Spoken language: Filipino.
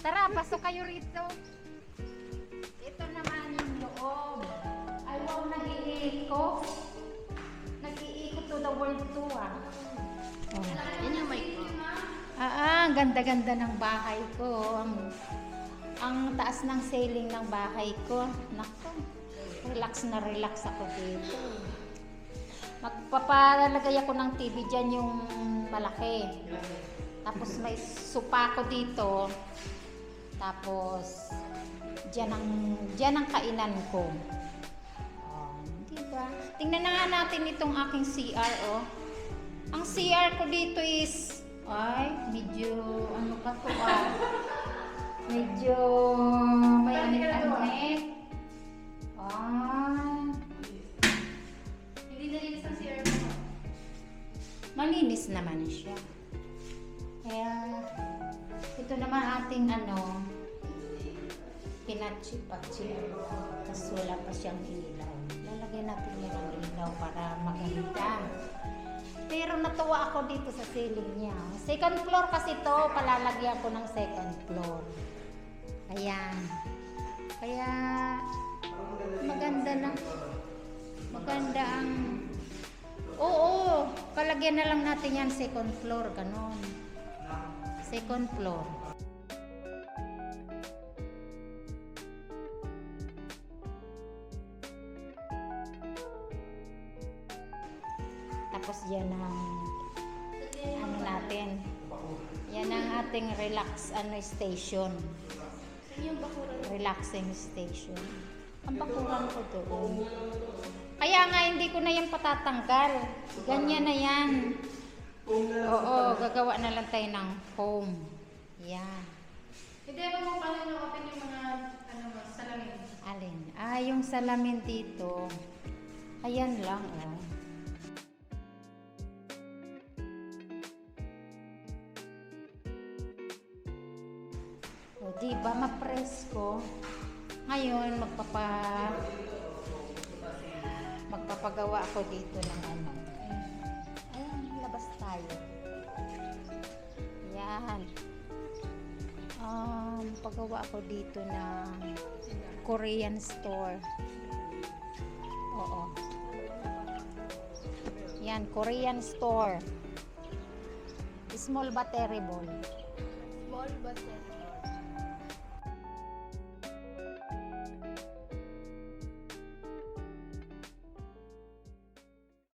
Tara, pasok kayo rito. Ito naman yung loob. Ay, wow, nag-iikot. Nag-iikot to the world to, ah. Oh. Yan yung mic ko. Ang ganda-ganda ng bahay ko. Ang taas ng ceiling ng bahay ko. Naku, relax na relax ako dito. Magpapalagay ako ng TV dyan yung malaki. Tapos may sopa ko dito. Tapos dyan ang kainan ko. Oh, diba? Tingnan na nga natin itong aking CR, oh. Ang CR ko dito is medyo ano pa to, medyo may anit-anit. Hindi nalinis ang CR mo. Malinis naman siya. Kaya ito naman ating pinatsi-patsi. Tapos wala pa siyang ilaw. Lalagyan natin yan ng ilaw para maganda. Pero natuwa ako dito sa ceiling niya. Second floor kasi to, palalagyan ko ng second floor. Ayan. Kaya maganda ang palagyan na lang natin yan second floor, ganon. Second floor. Tapos yan ang natin. Yan ang ating relax station. Yung bakuran. Relaxing station. Ang bakuran ko doon. Kaya nga hindi ko na yan patatanggal. Ganyan na yan. Oo, gagawa na lang tayo ng home. Yan. Hindi mo paano na-open yung mga salamin. Alin? Yung salamin dito. Ayan lang, oh. O, diba, ma-press ko. Ngayon, magpapagawa ako dito ng Ayan, labas tayo. Yan. Pagawa ako dito ng Korean store. Oo. Yan, Korean store. Small but terrible. Small but